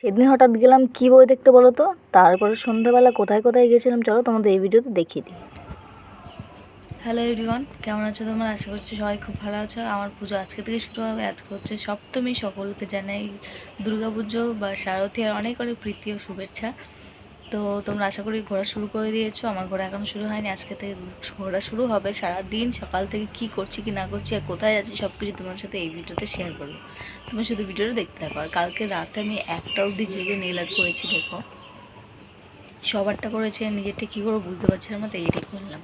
সেদিন হঠাৎ গেলাম কি বই দেখতে বলো তো। তারপরে সন্ধ্যাবেলা কোথায় কোথায় গেছিলাম চলো তোমাদের এই ভিডিওতে দেখিয়ে দিই। হ্যালো এভরিওয়ান, কেমন আছো তোমরা? আশা করছি সবাই খুব ভালো আছো। আমার পুজো আজকে থেকে শুরু হবে। আজকে হচ্ছে সপ্তমী। সকলকে জানাই দুর্গা পুজো বা শারদীয়ার অনেক অনেক প্রীতি ও শুভেচ্ছা। তো তোমরা আশা করি ঘোরা শুরু করে দিয়েছো। আমার ঘোরা এখনো শুরু হয়নি, আজকে থেকে ঘোরা শুরু হবে। সারাদিন সকাল থেকে কি করছি কি না করছি আর কোথায় যাচ্ছি সব কিছু তোমার সাথে এই ভিডিওতে শেয়ার করবো। তুমি শুধু ভিডিওটা দেখতে থাকো। আর কালকে রাতে আমি 1টা অবধি জেগে নেল আর্ট করেছি। দেখো সবারটা করেছি, আর নিজেরটা কী করে বুঝতে পারছিলাম না, তো এইটাই করলাম।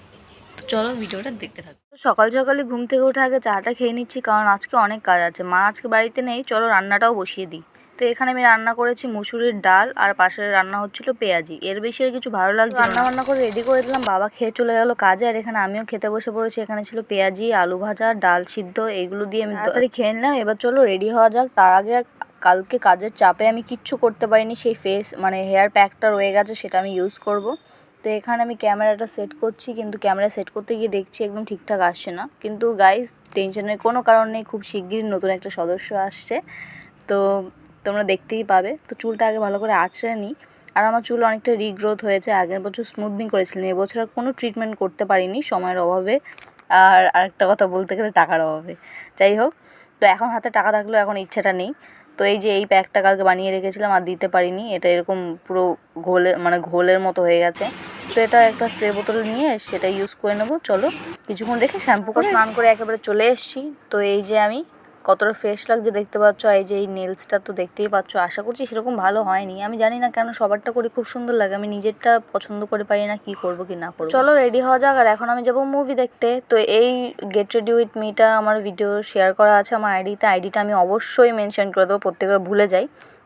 তো চলো ভিডিওটা দেখতে থাকো। তো সকাল সকালে ঘুম থেকে উঠে আগে চাটা খেয়ে নিচ্ছি, কারণ আজকে অনেক কাজ আছে। মা আজকে বাড়িতে নেই, চলো রান্নাটাও বসিয়ে দিই। তো এখানে আমি রান্না করেছি মুসুরির ডাল, আর পাশের রান্না হচ্ছিল পেঁয়াজি। এর বেশি আর কিছু ভালো লাগছে। রান্না বান্না করে রেডি করে দিলাম, বাবা খেয়ে চলে গেল কাজে। আর এখানে আমিও খেতে বসে পড়েছি। এখানে ছিল পেঁয়াজি, আলু ভাজা, ডাল সিদ্ধ, এইগুলো দিয়ে আমি তাড়াতাড়ি খেয়ে নিলাম। এবার চলো রেডি হওয়া যাক। তার আগে কালকে কাজের চাপে আমি কিচ্ছু করতে পারিনি, সেই হেয়ার প্যাকটা রয়ে গেছে, সেটা আমি ইউজ করব। তো এখানে আমি ক্যামেরাটা সেট করছি, কিন্তু ক্যামেরা সেট করতে গিয়ে দেখছি একদম ঠিকঠাক আসছে না। কিন্তু গাইস, টেনশনের কোনো কারণ নেই, খুব শিগগিরই নতুন একটা সদস্য আসছে, তো তোমরা দেখতেই পাবে। তো চুলটা আগে ভালো করে আঁচড়ে নিই। আর আমার চুল অনেকটা রিগ্রোথ হয়েছে। আগের বছর স্মুথনিং করেছিলাম, এবছর আর কোনো ট্রিটমেন্ট করতে পারিনি সময়ের অভাবে, আর আরেকটা কথা বলতে গেলে টাকার অভাবে। যাই হোক, তো এখন হাতে টাকা থাকলেও এখন ইচ্ছাটা নেই। তো এই যে এই প্যাকটা কালকে বানিয়ে রেখেছিলাম আর দিতে পারিনি, এটা এরকম পুরো ঘোলের মতো হয়ে গেছে। তো এটা একটা স্প্রে বোতল নিয়ে সেটা ইউজ করে নেবো। চলো কিছুক্ষণ রেখে শ্যাম্পু করে স্নান করে একেবারে চলে এসেছি। তো এই যে আমি কতটা ফ্রেশ লাগছে দেখতে পাচ্ছ। এই যে এই নেলসটা তো দেখতেই পাচ্ছ। আশা করছি সেরকম ভালো হয়নি, আমি জানি না কেন সবারটা করি খুব সুন্দর লাগে, আমি নিজেরটা পছন্দ করে পারি না, কি করব কি না করব। চলো রেডি হওয়া যাক। আর এখন আমি যাব মুভি দেখতে। তো এই গেট রেডি উইথ মিটা আমার ভিডিও শেয়ার করা আছে আমার আইডিটা আমি অবশ্যই মেনশন করে দেবো, প্রত্যেকবার ভুলে যাই।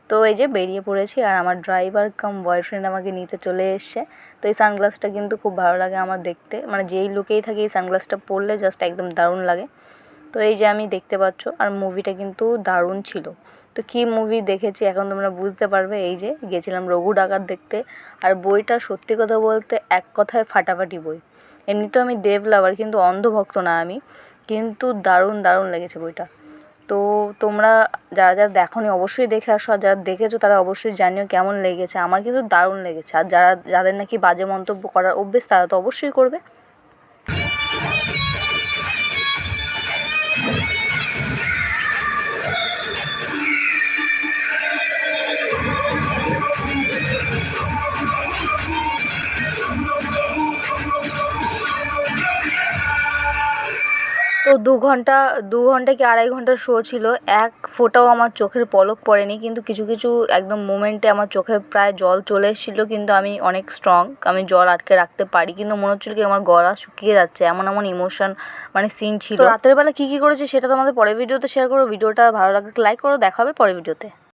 তো এই যে বেরিয়ে পড়েছি, আর আমার ড্রাইভার কাম বয়ফ্রেন্ড আমাকে নিতে চলে এসছে। তো এই সানগ্লাসটা কিন্তু খুব ভালো লাগে আমার দেখতে, মানে যেই লুকেই থাকে এই সানগ্লাসটা পরলে জাস্ট একদম দারুণ লাগে। তো এই যে আমি দেখতে পাচ্ছ, আর মুভিটা কিন্তু দারুণ ছিল। তো কী মুভি দেখেছি এখন তোমরা বুঝতে পারবে। এই যে গেছিলাম রঘু ডাকাত দেখতে। আর বইটা সত্যি কথা বলতে এক কথায় ফাটাফাটি বই। এমনিতেও আমি দেব লাভার, কিন্তু অন্ধভক্ত না আমি, কিন্তু দারুণ দারুণ লেগেছে বইটা। তো তোমরা যারা যারা দেখোনি অবশ্যই দেখে আসো, আর যারা দেখেছো তারা অবশ্যই জানিও কেমন লেগেছে। আমার কিন্তু দারুণ লেগেছে। আর যাদের নাকি বাজে মন্তব্য করার অভ্যেস তারা তো অবশ্যই করবে। তো 2 ঘন্টা কি 2.5 ঘন্টার শো ছিল। এক ফোঁটাও আমার চোখের পলক পড়েনি, কিন্তু কিছু কিছু একদম মোমেন্টে আমার চোখে প্রায় জল চলে এসেছিলো, কিন্তু আমি অনেক স্ট্রং, আমি জল আটকে রাখতে পারি। কিন্তু মনে হচ্ছিল কি আমার গলা শুকিয়ে যাচ্ছে, এমন এমন ইমোশন মানে সিন ছিল। তো রাতের বেলা কী কী করেছি সেটা তোমাদের পরের ভিডিওতে শেয়ার করো। ভিডিওটা ভালো লাগলে লাইক করো, দেখা হবে পরের ভিডিওতে।